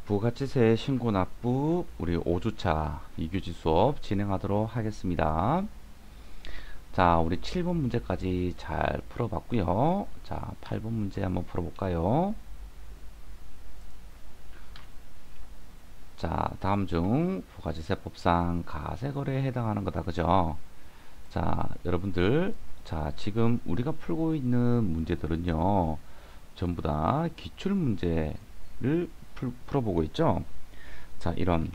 부가치세 신고 납부 우리 5주차 이규지 수업 진행하도록 하겠습니다. 자, 우리 7번 문제까지 잘 풀어봤고요. 자, 8번 문제 한번 풀어볼까요? 자, 다음 중 부가치세법상 가세거래에 해당하는 거다, 그죠? 자, 여러분들, 자, 지금 우리가 풀고 있는 문제들은요, 전부 다 기출 문제를 풀어보고 있죠. 자, 이런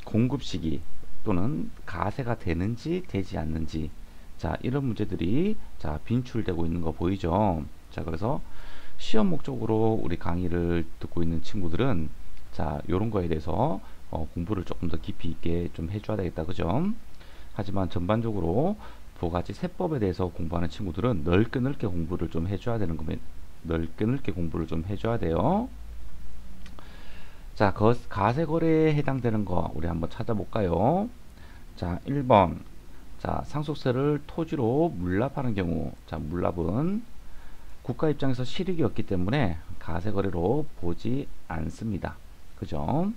공급 시기 또는 가세가 되는지 되지 않는지, 자, 이런 문제들이 자 빈출되고 있는 거 보이죠. 자, 그래서 시험 목적으로 우리 강의를 듣고 있는 친구들은 자, 요런 거에 대해서 공부를 조금 더 깊이 있게 좀 해줘야 되겠다, 그죠? 하지만 전반적으로 부가치 세법에 대해서 공부하는 친구들은 넓게 넓게 공부를 좀 해줘야 되는 겁니다. 넓게 넓게 공부를 좀 해줘야 돼요. 자, 가세거래에 해당되는 거 우리 한번 찾아볼까요? 자, 1번. 자, 상속세를 토지로 물납하는 경우. 자, 물납은 국가 입장에서 실익이 없기 때문에 가세거래로 보지 않습니다. 그죠?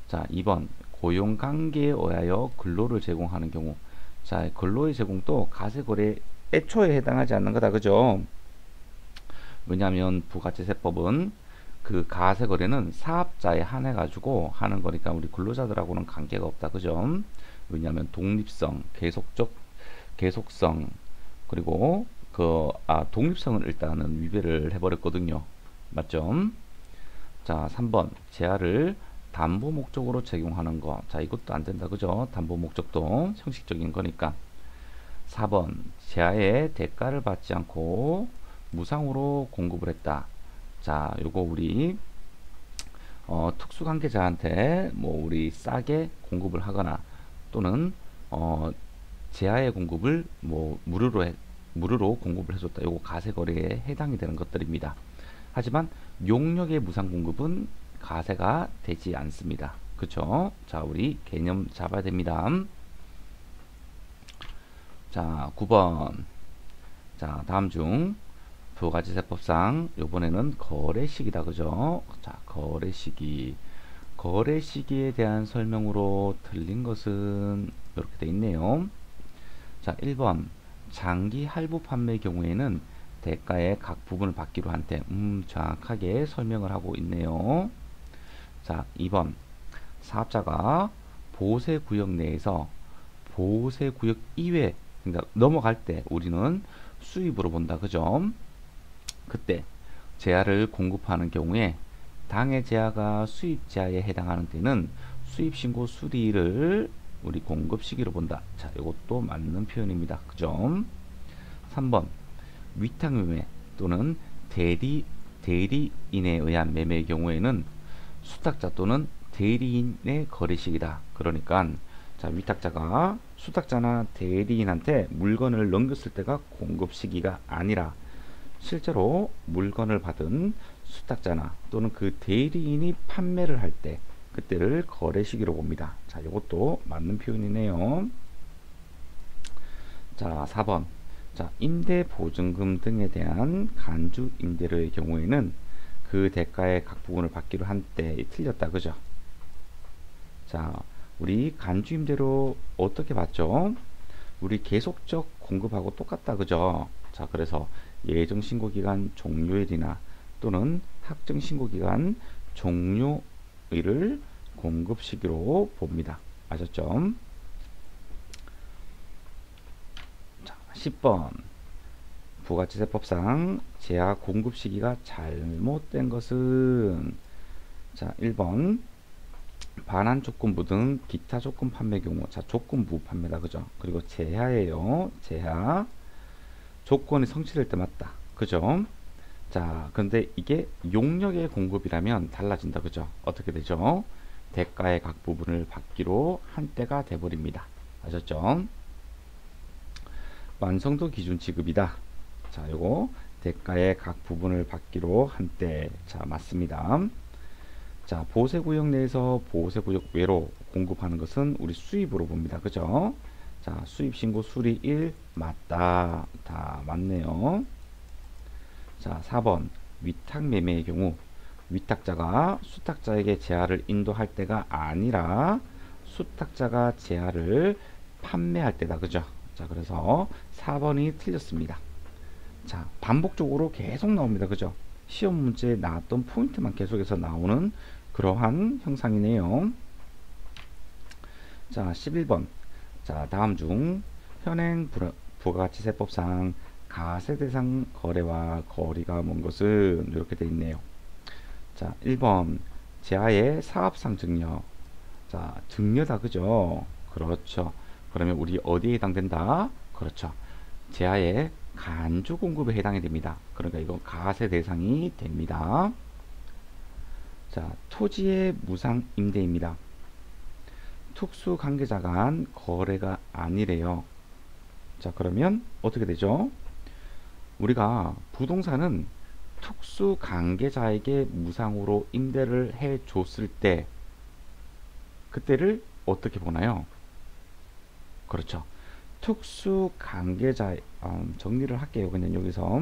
자, 2번. 고용관계에 의하여 근로를 제공하는 경우. 자, 근로의 제공도 가세거래 애초에 해당하지 않는 거다. 그죠? 왜냐하면 부가치세법은 그 가세거래는 사업자에 한해 가지고 하는 거니까 우리 근로자들하고는 관계가 없다. 그죠? 왜냐하면 독립성, 계속성, 그리고 독립성은 일단은 위배를 해버렸거든요. 맞죠? 자, 3번. 제하를 담보 목적으로 적용하는 거. 자, 이것도 안 된다. 그죠? 담보 목적도 형식적인 거니까. 4번. 제하의 대가를 받지 않고 무상으로 공급을 했다. 자, 요거 우리 특수관계자한테 뭐 우리 싸게 공급을 하거나 또는 제하의 공급을 뭐 무료로 공급을 해줬다. 요거 가세거래에 해당이 되는 것들입니다. 하지만 용역의 무상 공급은 가세가 되지 않습니다. 그쵸? 자, 우리 개념 잡아야 됩니다. 자, 9번. 자, 다음 중 부가치세법상 요번에는 거래시기다. 그죠? 자, 거래시기. 거래시기에 대한 설명으로 틀린 것은 이렇게 돼 있네요. 자, 1번. 장기 할부 판매 경우에는 대가의 각 부분을 받기로 한 때, 정확하게 설명을 하고 있네요. 자, 2번. 사업자가 보세구역 내에서 보세구역 이외, 그러니까 넘어갈 때 우리는 수입으로 본다. 그죠? 그때 제하를 공급하는 경우에 당해 제하가 수입 제하에 해당하는 때는 수입신고 수리를 우리 공급 시기로 본다. 자, 이것도 맞는 표현입니다. 그죠? 3번. 위탁 매매 또는 대리인에 의한 매매의 경우에는 수탁자 또는 대리인의 거래식이다. 그러니까 자, 위탁자가 수탁자나 대리인한테 물건을 넘겼을 때가 공급 시기가 아니라 실제로 물건을 받은 수탁자나 또는 그 대리인이 판매를 할 때 그때를 거래 시기로 봅니다. 자, 이것도 맞는 표현이네요. 자, 4번. 자, 임대 보증금 등에 대한 간주 임대료의 경우에는 그 대가의 각 부분을 받기로 한 때 틀렸다. 그죠? 자, 우리 간주 임대료 어떻게 받죠? 우리 계속적 공급하고 똑같다. 그죠? 자, 그래서 예정신고기간 종료일이나 또는 확정신고기간 종료일을 공급시기로 봅니다. 아셨죠? 자, 10번. 부가치세법상 제하 공급시기가 잘못된 것은 자, 1번. 반환조건부 등 기타 조건 판매 경우. 자, 조건부 판매다. 그죠? 그리고 제하예요. 제하. 조건이 성취될 때 맞다. 그죠? 자, 근데 이게 용역의 공급이라면 달라진다. 그죠? 어떻게 되죠? 대가의 각 부분을 받기로 한 때가 돼버립니다. 아셨죠? 완성도 기준 지급이다. 자, 요거 대가의 각 부분을 받기로 한 때. 자, 맞습니다. 자, 보세구역 내에서 보세구역 외로 공급하는 것은 우리 수입으로 봅니다. 그죠? 자, 수입신고 수리일 맞다. 다 맞네요. 자, 4번. 위탁매매의 경우 위탁자가 수탁자에게 제하를 인도할 때가 아니라 수탁자가 제하를 판매할 때다. 그죠? 자, 그래서 4번이 틀렸습니다. 자, 반복적으로 계속 나옵니다. 그죠? 시험 문제에 나왔던 포인트만 계속해서 나오는 그러한 형상이네요. 자, 11번. 자, 다음 중 현행 부가가치세법상 가세 대상 거래와 거리가 먼 것은 이렇게 되어 있네요. 자, 1번 제하의 사업상 증여. 자, 증여다. 그죠? 그렇죠. 그러면 우리 어디에 해당된다? 그렇죠. 제하의 간주 공급에 해당이 됩니다. 그러니까 이건 가세 대상이 됩니다. 자, 토지의 무상 임대입니다. 특수 관계자 간 거래가 아니래요. 자, 그러면 어떻게 되죠? 우리가 부동산은 특수 관계자에게 무상으로 임대를 해 줬을 때 그때를 어떻게 보나요? 그렇죠. 특수 관계자 정리를 할게요. 그냥 여기서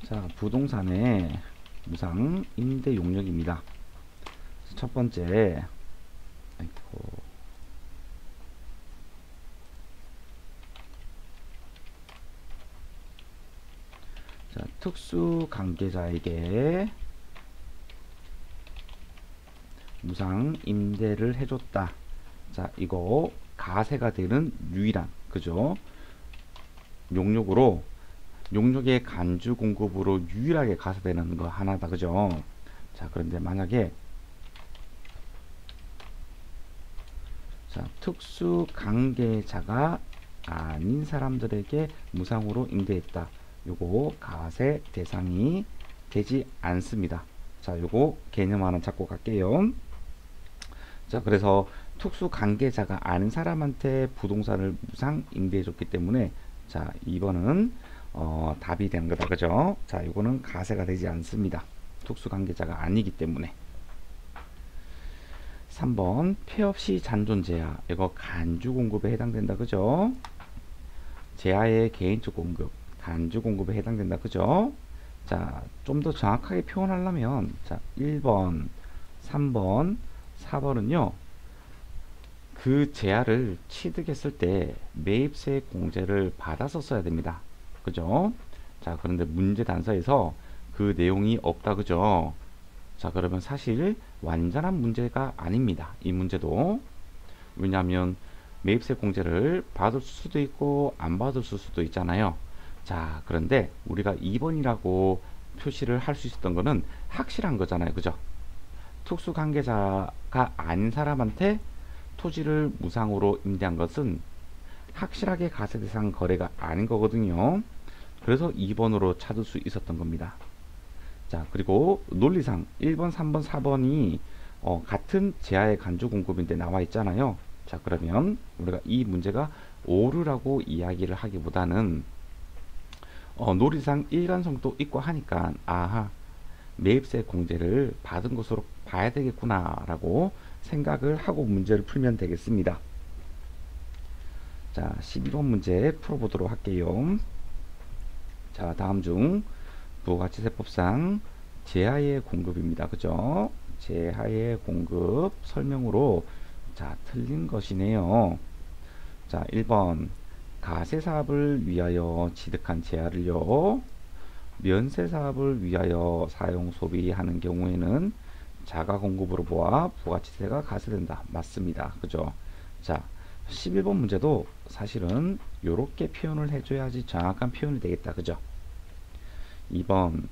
자, 부동산의 무상 임대 용역입니다. 첫 번째, 아이고, 자, 특수 관계자에게 무상 임대를 해줬다. 자, 이거 가세가 되는 유일한, 그죠? 용역의 간주 공급으로 유일하게 가세되는 거 하나다. 그죠? 자, 그런데 만약에 자, 특수 관계자가 아닌 사람들에게 무상으로 임대했다. 요거 가세 대상이 되지 않습니다. 자, 요거 개념 하나 잡고 갈게요. 자, 그래서 특수 관계자가 아닌 사람한테 부동산을 무상 임대해 줬기 때문에 자, 2번은 답이 되는 거다. 그죠? 자, 요거는 가세가 되지 않습니다. 특수 관계자가 아니기 때문에. 3번 폐업시 잔존 제하. 이거 간주 공급에 해당된다. 그죠? 제하의 개인적 공급, 간주 공급에 해당된다. 그죠? 자, 좀 더 정확하게 표현하려면 자, 1번, 3번, 4번은요. 그 제하를 취득했을 때 매입세 공제를 받아서 써야 됩니다. 그죠? 자, 그런데 문제 단서에서 그 내용이 없다. 그죠? 자, 그러면 사실 완전한 문제가 아닙니다. 이 문제도. 왜냐하면 매입세 공제를 받을 수도 있고 안 받을 수도 있잖아요. 자, 그런데 우리가 2번이라고 표시를 할 수 있었던 거는 확실한 거잖아요. 그죠? 특수 관계자가 아닌 사람한테 토지를 무상으로 임대한 것은 확실하게 가세 대상 거래가 아닌 거거든요. 그래서 2번으로 찾을 수 있었던 겁니다. 자, 그리고 논리상 1번, 3번, 4번이 같은 제하의 간주 공급인데 나와 있잖아요. 자, 그러면 우리가 이 문제가 오류라고 이야기를 하기보다는 논리상 일관성도 있고 하니까 아하, 매입세 공제를 받은 것으로 봐야 되겠구나 라고 생각을 하고 문제를 풀면 되겠습니다. 자, 12번 문제 풀어보도록 할게요. 자, 다음 중 부가가치세법상 제하의 공급입니다. 그죠? 제하의 공급 설명으로 자, 틀린 것이네요. 자, 1번 가세사업을 위하여 취득한 제하를요, 면세사업을 위하여 사용 소비하는 경우에는 자가공급으로 보아 부가가치세가 가세된다. 맞습니다. 그죠? 자, 11번 문제도 사실은 이렇게 표현을 해줘야지 정확한 표현이 되겠다. 그죠? 2번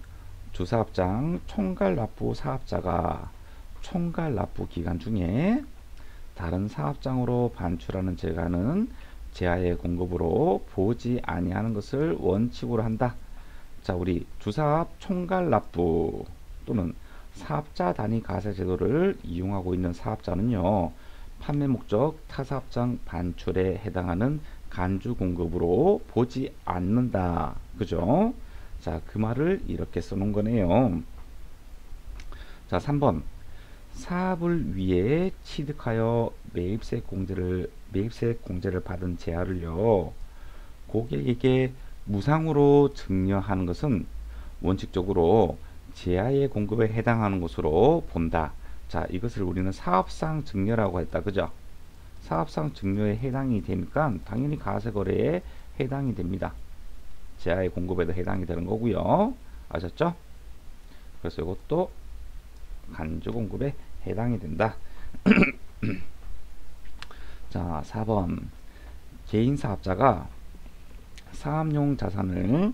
주사업장 총괄납부 사업자가 총괄납부 기간 중에 다른 사업장으로 반출하는 재가는 제하의 공급으로 보지 아니하는 것을 원칙으로 한다. 자, 우리 주사업 총괄납부 또는 사업자 단위 가세 제도를 이용하고 있는 사업자는요, 판매 목적 타사업장 반출에 해당하는 간주 공급으로 보지 않는다. 그죠? 자, 그 말을 이렇게 써놓은 거네요. 자, 3번 사업을 위해 취득하여 매입세 공제를 받은 제하를요, 고객에게 무상으로 증여하는 것은 원칙적으로 제야의 공급에 해당하는 것으로 본다. 자, 이것을 우리는 사업상 증여라고 했다. 그죠? 사업상 증여에 해당이 되니까 당연히 가세거래에 해당이 됩니다. 제야의 공급에도 해당이 되는 거고요. 아셨죠? 그래서 이것도 간주 공급에 해당이 된다. 자, 4번. 개인 사업자가 사업용 자산을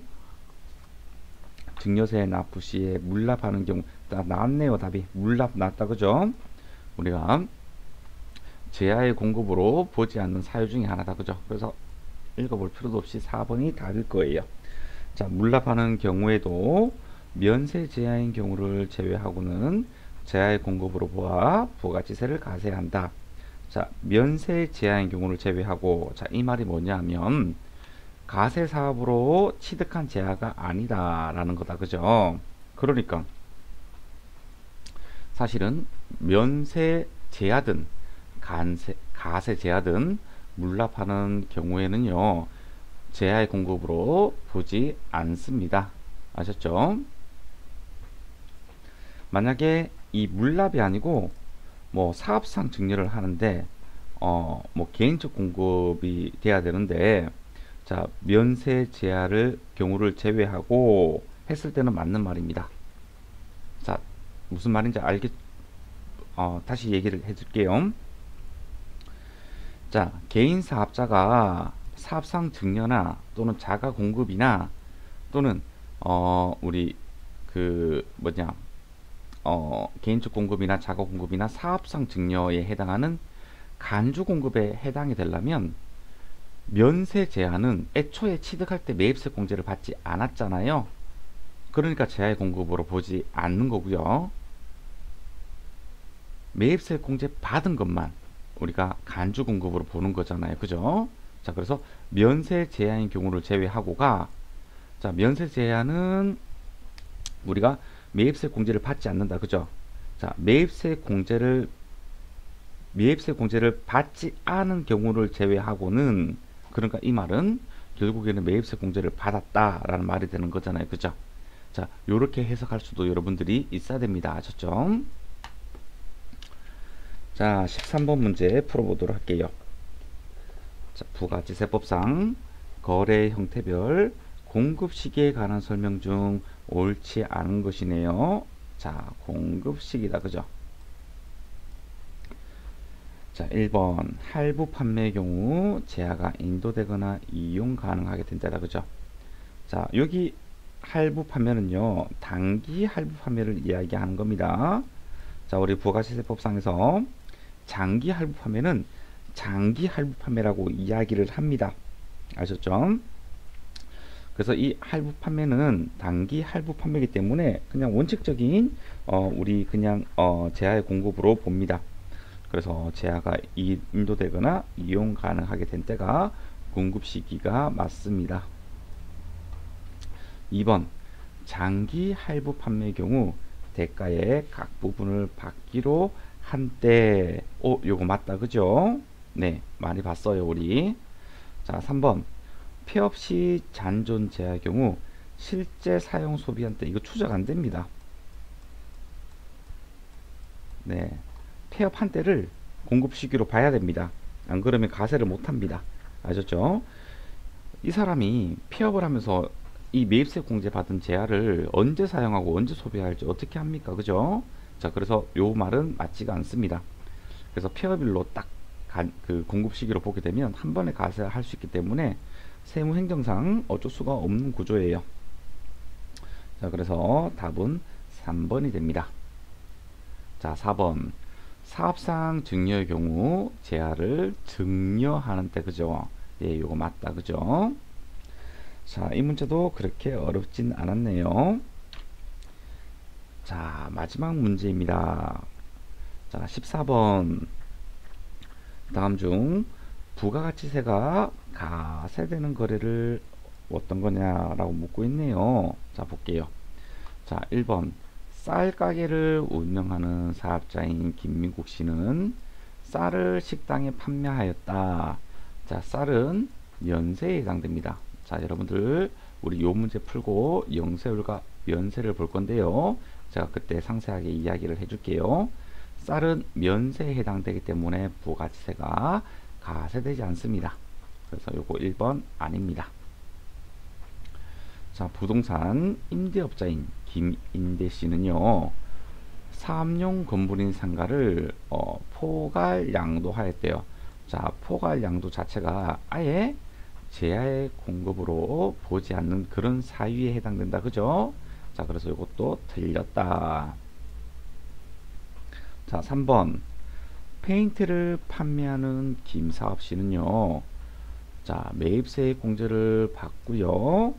증여세 납부 시에 물납하는 경우, 나왔네요. 답이 물납 나왔다. 그죠? 우리가 제야의 공급으로 보지 않는 사유 중에 하나다. 그죠? 그래서 읽어볼 필요도 없이 4번이 답일 거예요. 자, 물납하는 경우에도 면세 제야인 경우를 제외하고는 제야의 공급으로 보아 부가치세를 가세한다. 자, 면세 제야인 경우를 제외하고, 자, 이 말이 뭐냐면 가세 사업으로 취득한 제야가 아니다라는 거다. 그죠? 그러니까 사실은 면세 제야든 가세 제야든 물납하는 경우에는요, 제야의 공급으로 보지 않습니다. 아셨죠? 만약에 이 물납이 아니고 뭐 사업상 증여를 하는데 뭐 개인적 공급이 돼야 되는데, 자, 면세 제야를 경우를 제외하고 했을 때는 맞는 말입니다. 자, 무슨 말인지 다시 얘기를 해줄게요. 자, 개인 사업자가 사업상 증여나 또는 자가 공급이나 또는 우리 그 뭐냐 개인적 공급이나 자가 공급이나 사업상 증여에 해당하는 간주 공급에 해당이 되려면 면세 제한은 애초에 취득할 때 매입세 공제를 받지 않았잖아요. 그러니까 제야의 공급으로 보지 않는 거고요. 매입세 공제 받은 것만 우리가 간주 공급으로 보는 거잖아요. 그죠? 자, 그래서 면세 제한인 경우를 제외하고가, 자, 면세 제한은 우리가 매입세 공제를 받지 않는다. 그죠? 자, 매입세 공제를 받지 않은 경우를 제외하고는, 그러니까 이 말은 결국에는 매입세 공제를 받았다라는 말이 되는 거잖아요. 그죠? 자, 요렇게 해석할 수도 여러분들이 있어야 됩니다. 아셨죠? 자, 13번 문제 풀어보도록 할게요. 자, 부가지세법상 거래 형태별 공급 시기에 관한 설명 중 옳지 않은 것이네요. 자, 공급 시기다. 그죠? 자, 1번 할부 판매의 경우 제야가 인도되거나 이용 가능하게 된다. 그죠? 자, 여기 할부 판매는요, 단기 할부 판매를 이야기하는 겁니다. 자, 우리 부가시세법상에서 장기 할부 판매는 장기 할부 판매라고 이야기를 합니다. 아셨죠? 그래서 이 할부 판매는 단기 할부 판매이기 때문에 그냥 원칙적인 우리 그냥 제야의 공급으로 봅니다. 그래서 제야가 인도되거나 이용 가능하게 된 때가 공급 시기가 맞습니다. 2번 장기 할부 판매의 경우 대가의 각 부분을 받기로 한때, 요거 맞다. 그죠? 네, 많이 봤어요 우리. 자, 3번 폐업 시 잔존 제야의 경우 실제 사용 소비한 때, 이거 추적 안 됩니다. 네, 폐업한 때를 공급 시기로 봐야 됩니다. 안 그러면 가세를 못 합니다. 아셨죠? 이 사람이 폐업을 하면서 이 매입세 공제 받은 제야를 언제 사용하고 언제 소비할지 어떻게 합니까? 그죠? 자, 그래서 요 말은 맞지가 않습니다. 그래서 폐업일로 딱 그 공급 시기로 보게 되면 한 번에 가세할 수 있기 때문에 세무행정상 어쩔 수가 없는 구조예요. 자, 그래서 답은 3번이 됩니다. 자, 4번 사업상 증여의 경우 제야를 증여하는 때. 그죠? 예, 요거 맞다. 그죠? 자, 이 문제도 그렇게 어렵진 않았네요. 자, 마지막 문제입니다. 자, 14번 다음 중 부가가치세가 가세되는 거래를 어떤 거냐라고 묻고 있네요. 자, 볼게요. 자, 1번 쌀 가게를 운영하는 사업자인 김민국 씨는 쌀을 식당에 판매하였다. 자, 쌀은 면세에 해당됩니다. 자, 여러분들 우리 요 문제 풀고 영세율과 면세를 볼 건데요. 제가 그때 상세하게 이야기를 해줄게요. 쌀은 면세에 해당되기 때문에 부가가치세가 가세되지 않습니다. 그래서 요거 1번 아닙니다. 자, 부동산 임대업자인 김인대 씨는요, 사업용 건물인 상가를 포괄 양도하였대요. 자, 포괄 양도 자체가 아예 제야의 공급으로 보지 않는 그런 사유에 해당된다. 그죠? 자, 그래서 이것도 틀렸다. 자, 3번. 페인트를 판매하는 김사업 씨는요, 자, 매입세 공제를 받고요.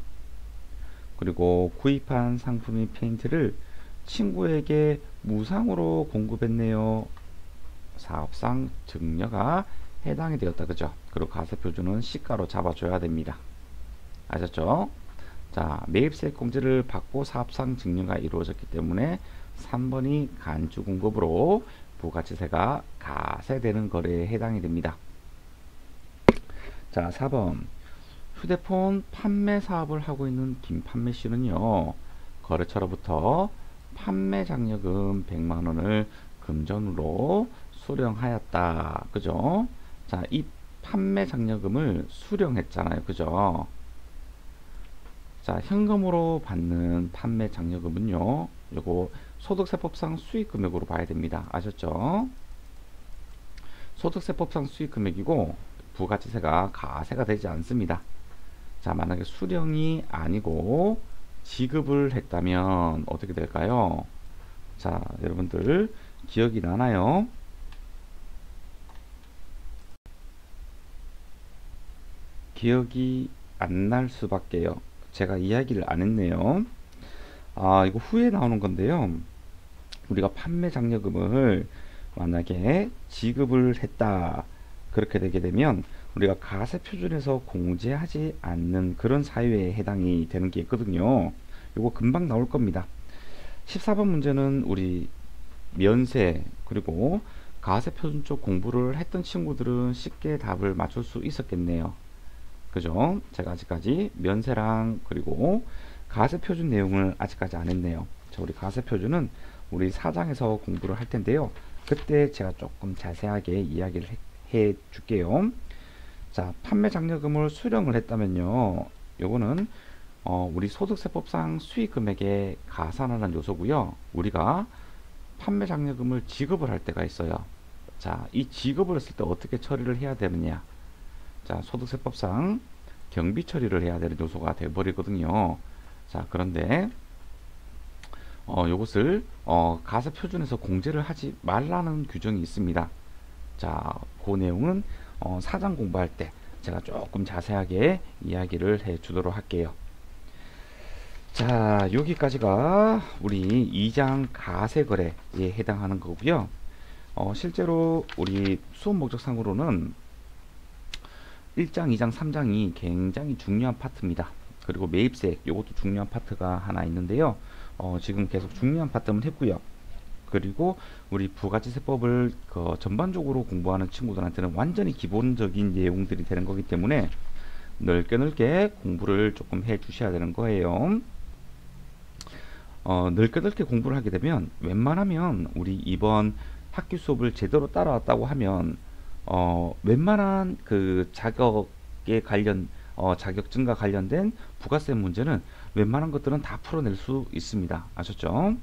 그리고 구입한 상품인 페인트를 친구에게 무상으로 공급했네요. 사업상 증여가 해당이 되었다. 그죠? 그리고 가세표준은 시가로 잡아줘야 됩니다. 아셨죠? 자, 매입세 공제를 받고 사업상 증여가 이루어졌기 때문에 3번이 간주 공급으로 부가치세가 가세되는 거래에 해당이 됩니다. 자, 4번. 휴대폰 판매 사업을 하고 있는 김판매 씨는요, 거래처로부터 판매 장려금 100만원을 금전으로 수령하였다. 그죠? 자, 이 판매 장려금을 수령했잖아요. 그죠? 자, 현금으로 받는 판매 장려금은요, 요거 소득세법상 수익금액으로 봐야 됩니다. 아셨죠? 소득세법상 수익금액이고 부가치세가 가세가 되지 않습니다. 자, 만약에 수령이 아니고 지급을 했다면 어떻게 될까요? 자, 여러분들 기억이 나나요? 기억이 안 날 수밖에요. 제가 이야기를 안 했네요. 아, 이거 후에 나오는 건데요. 우리가 판매 장려금을 만약에 지급을 했다. 그렇게 되게 되면 우리가 가세표준에서 공제하지 않는 그런 사유에 해당이 되는 게 있거든요. 이거 금방 나올 겁니다. 14번 문제는 우리 면세 그리고 가세표준 쪽 공부를 했던 친구들은 쉽게 답을 맞출 수 있었겠네요. 그죠? 제가 아직까지 면세랑 그리고 가세표준 내용을 아직까지 안 했네요. 자, 우리 가세표준은 우리 4장에서 공부를 할 텐데요. 그때 제가 조금 자세하게 이야기를 해 줄게요. 자, 판매 장려금을 수령을 했다면요, 요거는 우리 소득세법상 수익금액에 가산하는 요소고요. 우리가 판매 장려금을 지급을 할 때가 있어요. 자, 이 지급을 했을 때 어떻게 처리를 해야 되느냐. 자, 소득세법상 경비 처리를 해야 되는 요소가 되어버리거든요. 자, 그런데 요것을 가세표준에서 공제를 하지 말라는 규정이 있습니다. 자, 그 내용은 사장 공부할 때 제가 조금 자세하게 이야기를 해 주도록 할게요. 자, 여기까지가 우리 2장 가세거래에 해당하는 거고요. 실제로 우리 수업 목적상으로는 1장, 2장, 3장이 굉장히 중요한 파트입니다. 그리고 매입세, 이것도 중요한 파트가 하나 있는데요. 지금 계속 중요한 파트만 했고요. 그리고 우리 부가치세법을 전반적으로 공부하는 친구들한테는 완전히 기본적인 내용들이 되는 거기 때문에 넓게 공부를 조금 해 주셔야 되는 거예요. 넓게 공부를 하게 되면 웬만하면 우리 이번 학기 수업을 제대로 따라왔다고 하면 웬만한 그 자격에 관련 자격증과 관련된 부가세 문제는 웬만한 것들은 다 풀어낼 수 있습니다. 아셨죠?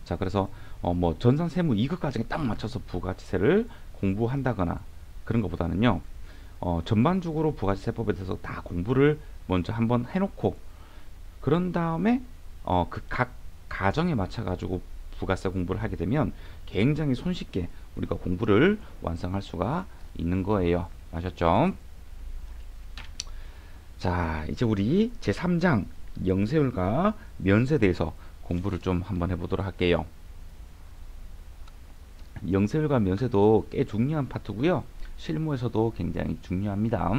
자, 그래서 뭐 전산 세무 2급 과정에 딱 맞춰서 부가치세를 공부한다거나 그런 것보다는요, 전반적으로 부가치세법에 대해서 다 공부를 먼저 한번 해놓고 그런 다음에 그 각 가정에 맞춰 가지고 부가세 공부를 하게 되면 굉장히 손쉽게 우리가 공부를 완성할 수가 있는 거예요. 아셨죠? 자, 이제 우리 제3장 영세율과 면세에 대해서 공부를 좀 한번 해보도록 할게요. 영세율과 면세도 꽤 중요한 파트고요. 실무에서도 굉장히 중요합니다.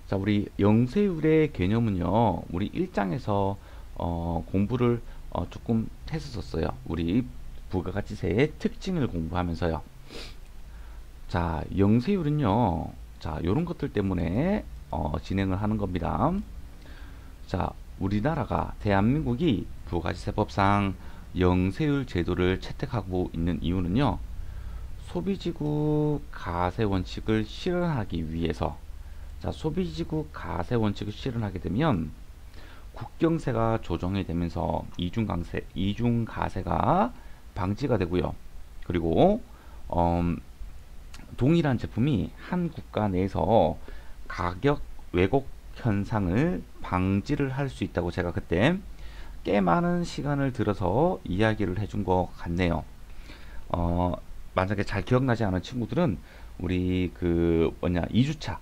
자, 우리 영세율의 개념은요, 우리 1장에서 공부를 조금 했었어요. 우리 부가가치세의 특징을 공부하면서요. 자, 영세율은요, 자, 요런 것들 때문에 진행을 하는 겁니다. 자, 우리나라가 대한민국이 부가지세법상 영세율 제도를 채택하고 있는 이유는요. 소비지구 가세 원칙을 실현하기 위해서. 자, 소비지구 가세 원칙을 실현하게 되면 국경세가 조정이 되면서 이중가세가 방지가 되고요. 그리고 동일한 제품이 한 국가 내에서 가격 왜곡 현상을 방지를 할 수 있다고 제가 그때 꽤 많은 시간을 들어서 이야기를 해준 것 같네요. 만약에 잘 기억나지 않은 친구들은 우리 2주차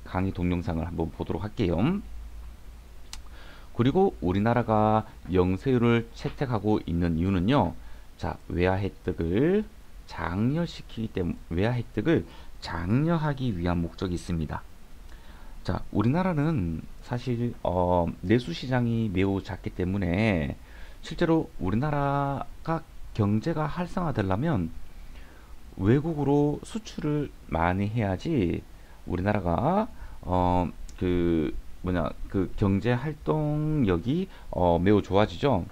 강의 동영상을 한번 보도록 할게요. 그리고 우리나라가 영세율을 채택하고 있는 이유는요. 자, 외화 혜택을 장려하기 위한 목적이 있습니다. 자, 우리나라는 사실 내수 시장이 매우 작기 때문에 실제로 우리나라가 경제가 활성화되려면 외국으로 수출을 많이 해야지 우리나라가 그 경제 활동력이 매우 좋아지죠.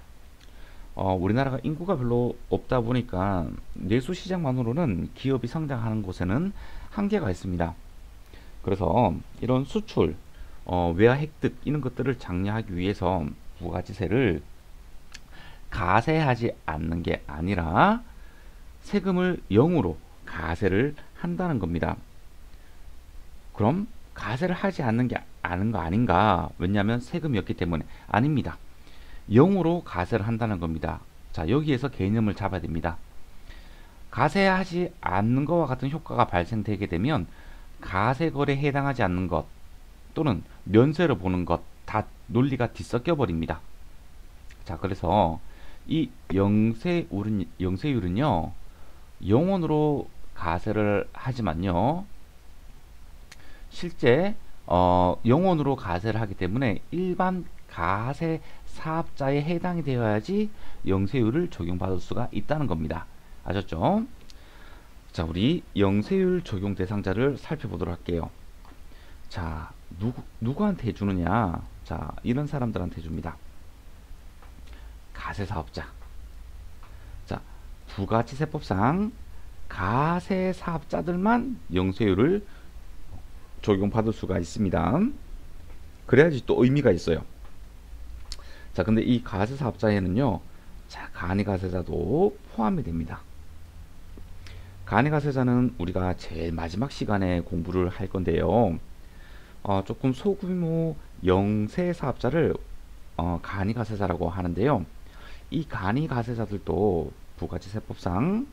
우리나라가 인구가 별로 없다 보니까 내수 시장만으로는 기업이 성장하는 곳에는 한계가 있습니다. 그래서 이런 수출, 외화 획득 이런 것들을 장려하기 위해서 부가지세를 가세하지 않는 게 아니라 세금을 0으로 가세를 한다는 겁니다. 그럼 가세를 하지 않는 게 아는 거 아닌가? 왜냐하면 세금이었기 때문에. 아닙니다. 0으로 가세를 한다는 겁니다. 자, 여기에서 개념을 잡아야 됩니다. 가세하지 않는 것과 같은 효과가 발생되게 되면 가세거래에 해당하지 않는 것 또는 면세로 보는 것 다 논리가 뒤섞여 버립니다. 자, 그래서 이 영세율은요 0원으로 가세를 하지만요 실제 0원으로 가세를 하기 때문에 일반 가세 사업자에 해당이 되어야지 영세율을 적용받을 수가 있다는 겁니다. 아셨죠? 자, 우리 영세율 적용 대상자를 살펴보도록 할게요. 자, 누구한테 해주느냐? 자, 이런 사람들한테 해줍니다. 가세사업자. 자, 부가지세법상 가세사업자들만 영세율을 적용받을 수가 있습니다. 그래야지 또 의미가 있어요. 자, 근데 이 가세사업자에는요, 자, 간이가세자도 포함이 됩니다. 간이가세자는 우리가 제일 마지막 시간에 공부를 할 건데요. 조금 소규모 영세사업자를 간이가세자라고 하는데요. 이 간이가세자들도 부가지세법상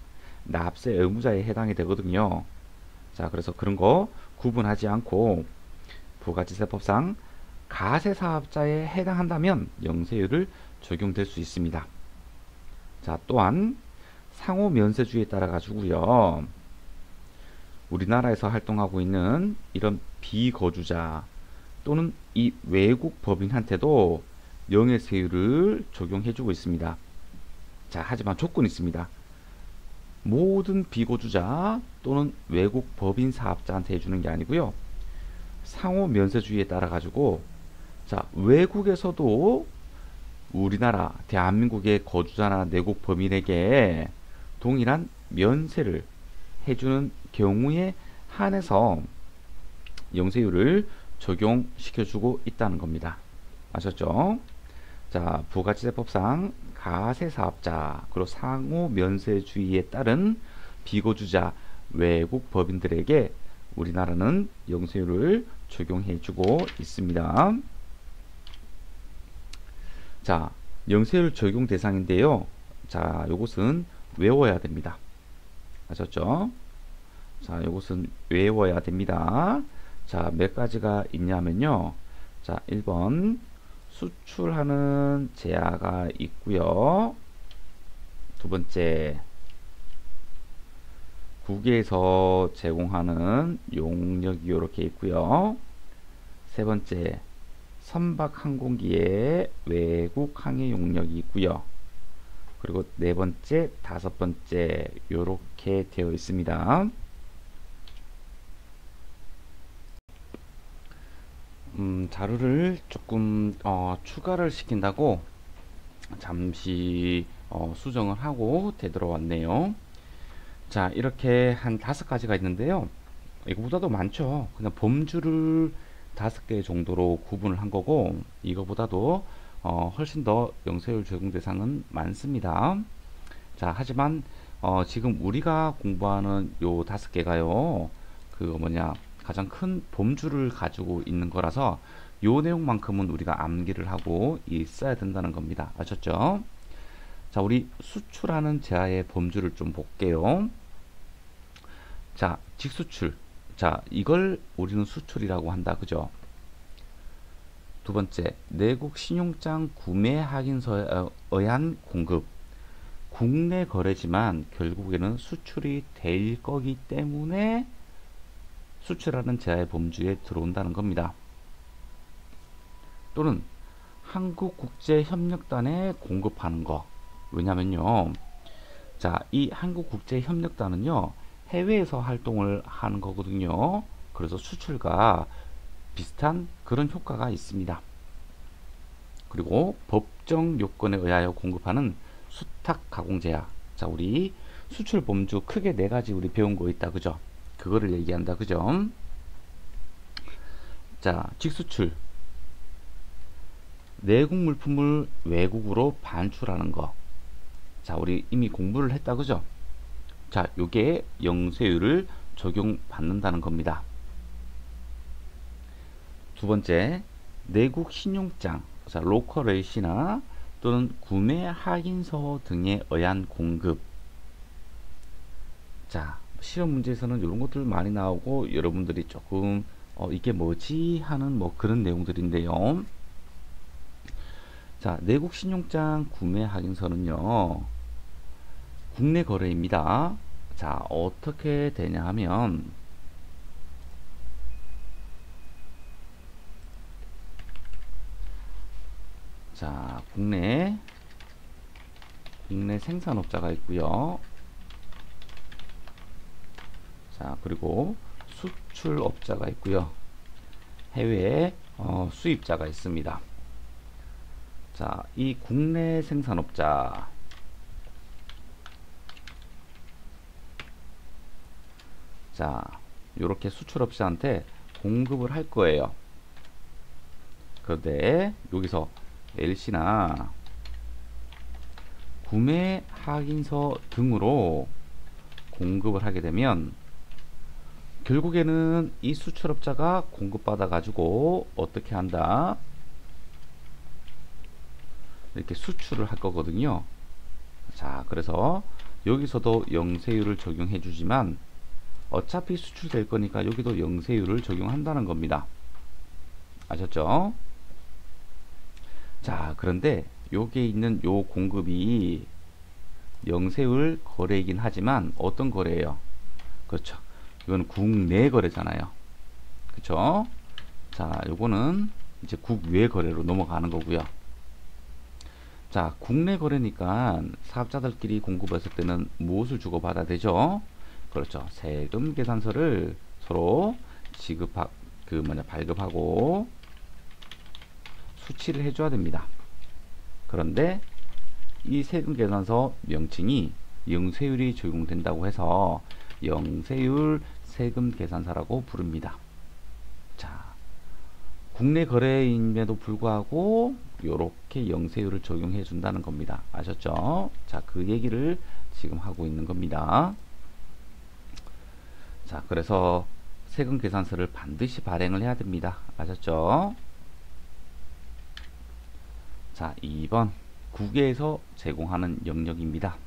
납세 의무자에 해당이 되거든요. 자, 그래서 그런 거 구분하지 않고 부가지세법상 가세사업자에 해당한다면 영세율을 적용될 수 있습니다. 자, 또한 상호 면세주의에 따라 가지고요. 우리나라에서 활동하고 있는 이런 비거주자 또는 이 외국 법인한테도 영세율을 적용해주고 있습니다. 자, 하지만 조건이 있습니다. 모든 비거주자 또는 외국 법인 사업자한테 해주는 게 아니고요. 상호 면세주의에 따라 가지고 자, 외국에서도 우리나라 대한민국의 거주자나 내국 법인에게 동일한 면세를 해주는 경우에 한해서 영세율을 적용시켜주고 있다는 겁니다. 아셨죠? 자, 부가지세법상 가세사업자 그리고 상호 면세주의에 따른 비거주자 외국 법인들에게 우리나라는 영세율을 적용해주고 있습니다. 자, 영세율 적용 대상인데요. 자, 요것은 외워야 됩니다. 아셨죠? 자, 요것은 외워야 됩니다. 자, 몇 가지가 있냐면요. 자, 1번 수출하는 제약가 있고요. 두 번째 국외에서 제공하는 용역이 이렇게 있고요. 세 번째 선박 항공기에 외국 항해 용역이 있고요. 그리고 네 번째, 다섯 번째 이렇게 되어 있습니다. 자료를 조금 추가를 시킨다고 잠시 수정을 하고 되돌아왔네요. 자, 이렇게 한 5가지가 있는데요. 이거보다도 많죠. 그냥 범주를 5개 정도로 구분을 한 거고, 이거보다도 훨씬 더 영세율 적용 대상은 많습니다. 자, 하지만 지금 우리가 공부하는 요 5개가요, 그거 뭐냐, 가장 큰 범주를 가지고 있는 거라서 요 내용만큼은 우리가 암기를 하고 있어야 된다는 겁니다. 아셨죠? 자, 우리 수출하는 제하의 범주를 좀 볼게요. 자, 직수출. 자, 이걸 우리는 수출이라고 한다. 그죠? 두 번째, 내국 신용장 구매 확인서에 의한 공급. 국내 거래지만 결국에는 수출이 될 거기 때문에 수출하는 제하의 범주에 들어온다는 겁니다. 또는 한국국제협력단에 공급하는 거. 왜냐면요. 자, 이 한국국제협력단은요, 해외에서 활동을 하는 거거든요. 그래서 수출과 비슷한 그런 효과가 있습니다. 그리고 법정 요건에 의하여 공급하는 수탁 가공 제약. 자, 우리 수출 범주 크게 4가지 우리 배운 거 있다. 그죠? 그거를 얘기한다. 그죠? 자, 직수출. 내국 물품을 외국으로 반출하는 거. 자, 우리 이미 공부를 했다. 그죠? 자, 요게 영세율을 적용받는다는 겁니다. 두 번째, 내국 신용장, 자, 로컬레이시나 또는 구매 확인서 등에 의한 공급. 자, 시험 문제에서는 이런 것들 많이 나오고 여러분들이 조금 이게 뭐지 하는 뭐 그런 내용들인데요. 자, 내국 신용장 구매 확인서는요, 국내 거래입니다. 자, 어떻게 되냐 하면, 자, 국내 생산업자가 있고요. 자, 그리고 수출업자가 있고요. 해외 수입자가 있습니다. 자, 이 국내 생산업자, 자, 요렇게 수출업자한테 공급을 할 거예요. 그런데 여기서 LC나 구매 확인서 등으로 공급을 하게 되면 결국에는 이 수출업자가 공급받아 가지고 어떻게 한다? 이렇게 수출을 할 거거든요. 자, 그래서 여기서도 영세율을 적용해 주지만 어차피 수출될 거니까 여기도 영세율을 적용한다는 겁니다. 아셨죠? 자, 그런데 여기에 있는 요 공급이 영세율 거래이긴 하지만 어떤 거래예요? 그렇죠. 이건 국내 거래잖아요. 그렇죠? 자, 요거는 이제 국외 거래로 넘어가는 거고요. 자, 국내 거래니까 사업자들끼리 공급했을 때는 무엇을 주고받아야 되죠? 그렇죠. 세금 계산서를 서로 발급하고 수치를 해줘야 됩니다. 그런데 이 세금 계산서 명칭이 영세율이 적용된다고 해서 영세율 세금 계산서라고 부릅니다. 자, 국내 거래임에도 불구하고 이렇게 영세율을 적용해 준다는 겁니다. 아셨죠? 자, 그 얘기를 지금 하고 있는 겁니다. 자, 그래서 세금 계산서를 반드시 발행을 해야 됩니다. 아셨죠? 자, 2번 국외에서 제공하는 영역입니다.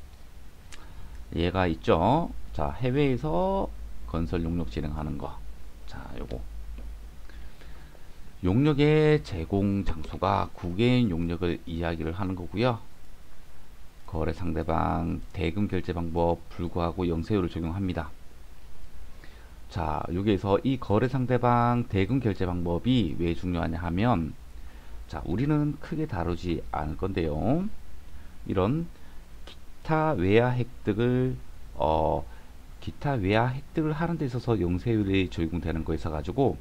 얘가 있죠. 자, 해외에서 건설 용역 진행하는 거. 자, 요거 용역의 제공 장소가 국외인 용역을 이야기를 하는 거고요. 거래 상대방 대금 결제 방법 불구하고 영세율을 적용합니다. 자, 여기에서 이 거래 상대방 대금 결제 방법이 왜 중요하냐 하면, 자, 우리는 크게 다루지 않을 건데요. 이런 기타 외야 획득을 하는 데 있어서 영세율이 적용되는 거 있어 가지고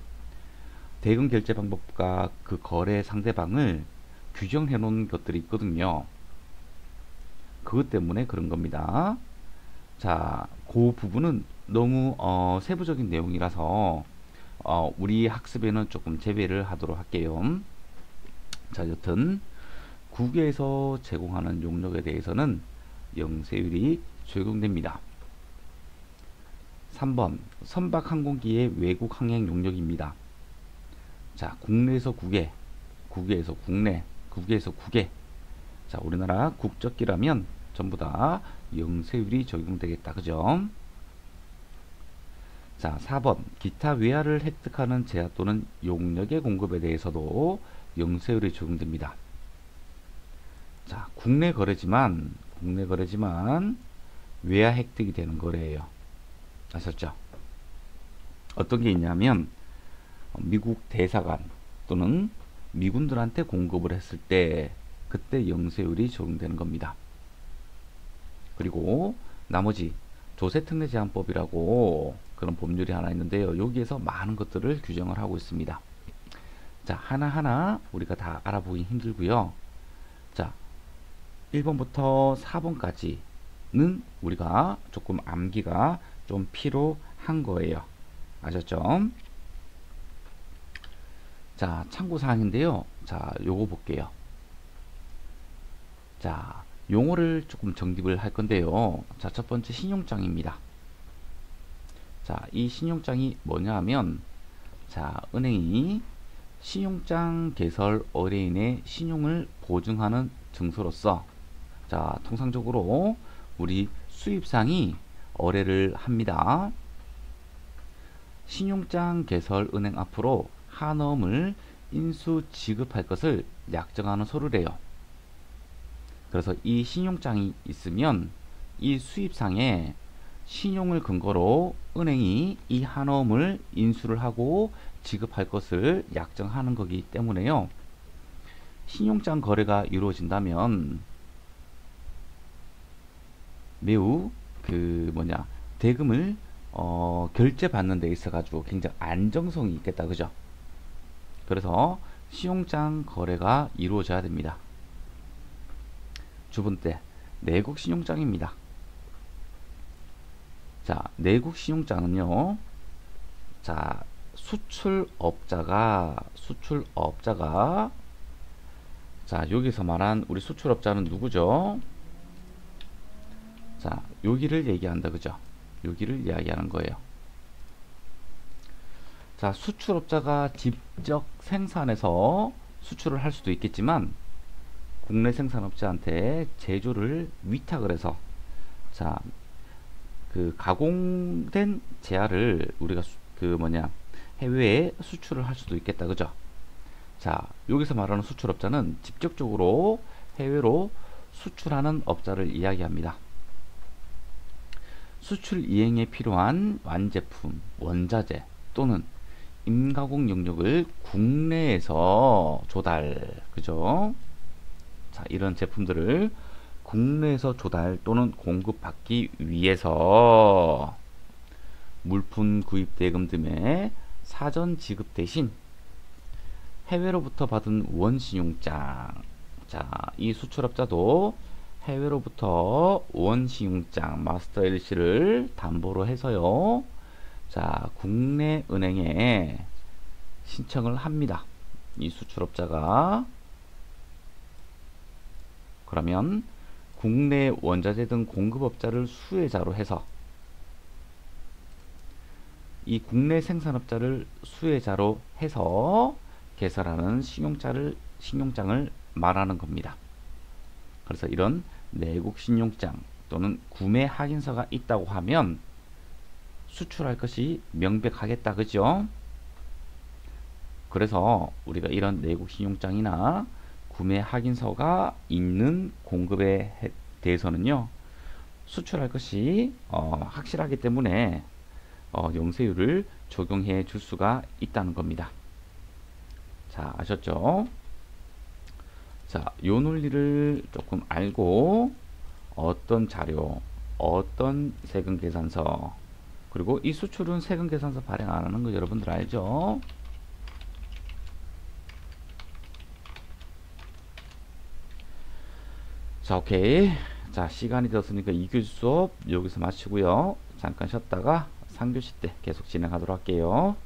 대금 결제 방법과 그 거래 상대방을 규정해 놓은 것들이 있거든요. 그것 때문에 그런 겁니다. 자, 그 부분은 너무 세부적인 내용이라서 우리 학습에는 조금 제외를 하도록 할게요. 자, 여튼 국외에서 제공하는 용역에 대해서는 영세율이 적용됩니다. 3번 선박항공기의 외국 항행 용역입니다. 자, 국내에서 국외, 국외에서 국내, 국외에서 국외. 자, 우리나라 국적기라면 전부 다 영세율이 적용되겠다. 그죠? 자, 4번 기타 외화를 획득하는 제한 또는 용역의 공급에 대해서도 영세율이 적용됩니다. 자, 국내 거래지만 외화 획득이 되는 거래예요. 아셨죠? 어떤 게 있냐면 미국 대사관 또는 미군들한테 공급을 했을 때 그때 영세율이 적용되는 겁니다. 그리고 나머지 조세특례제한법이라고 그런 법률이 하나 있는데요. 여기에서 많은 것들을 규정을 하고 있습니다. 자, 하나하나 우리가 다 알아보기 힘들고요. 자, 1번부터 4번까지는 우리가 조금 암기가 좀 필요한 거예요. 아셨죠? 자, 참고사항인데요. 자, 요거 볼게요. 자, 용어를 조금 정립을 할 건데요. 자, 첫 번째 신용장입니다. 자, 이 신용장이 뭐냐 하면, 자, 은행이 신용장 개설 의뢰인의 신용을 보증하는 증서로서, 자, 통상적으로 우리 수입상이 의뢰를 합니다. 신용장 개설 은행 앞으로 한엄을 인수 지급할 것을 약정하는 서류래요. 그래서 이 신용장이 있으면 이 수입상에 신용을 근거로 은행이 이 한엄을 인수를 하고 지급할 것을 약정하는 거기 때문에요. 신용장 거래가 이루어진다면 매우 대금을 결제받는 데 있어 가지고 굉장히 안정성이 있겠다. 그죠? 그래서 신용장 거래가 이루어져야 됩니다. 두 번째, 내국 신용장입니다. 자, 내국 신용장은요. 자, 수출업자가 자, 여기서 말한 우리 수출업자는 누구죠? 자, 여기를 얘기한다. 그죠? 여기를 이야기하는 거예요. 자, 수출업자가 직접 생산해서 수출을 할 수도 있겠지만 국내 생산업자한테 제조를 위탁을 해서 자, 그 가공된 제화를 우리가 해외에 수출을 할 수도 있겠다. 그죠? 자, 여기서 말하는 수출업자는 직접적으로 해외로 수출하는 업자를 이야기합니다. 수출 이행에 필요한 완제품, 원자재 또는 임가공 영역을 국내에서 조달, 그죠? 자, 이런 제품들을 국내에서 조달 또는 공급받기 위해서 물품 구입 대금 등의 사전 지급 대신 해외로부터 받은 원신용장, 자, 이 수출업자도 해외로부터 원신용장 마스터 LC를 담보로 해서요. 자, 국내 은행에 신청을 합니다. 이 수출업자가. 그러면 국내 원자재 등 공급업자를 수혜자로 해서 이 국내 생산업자를 수혜자로 해서 개설하는 신용장을 말하는 겁니다. 그래서 이런 내국 신용장 또는 구매 확인서가 있다고 하면 수출할 것이 명백하겠다. 그죠? 그래서 우리가 이런 내국 신용장이나 구매 확인서가 있는 공급에 대해서는요, 수출할 것이 확실하기 때문에 영세율을 적용해 줄 수가 있다는 겁니다. 자, 아셨죠? 자, 요 논리를 조금 알고 어떤 자료, 어떤 세금 계산서, 그리고 이 수출은 세금 계산서 발행 안 하는 거 여러분들 알죠? 자, 오케이. 자, 시간이 되었으니까 2교시 수업 여기서 마치고요. 잠깐 쉬었다가 3교시 때 계속 진행하도록 할게요.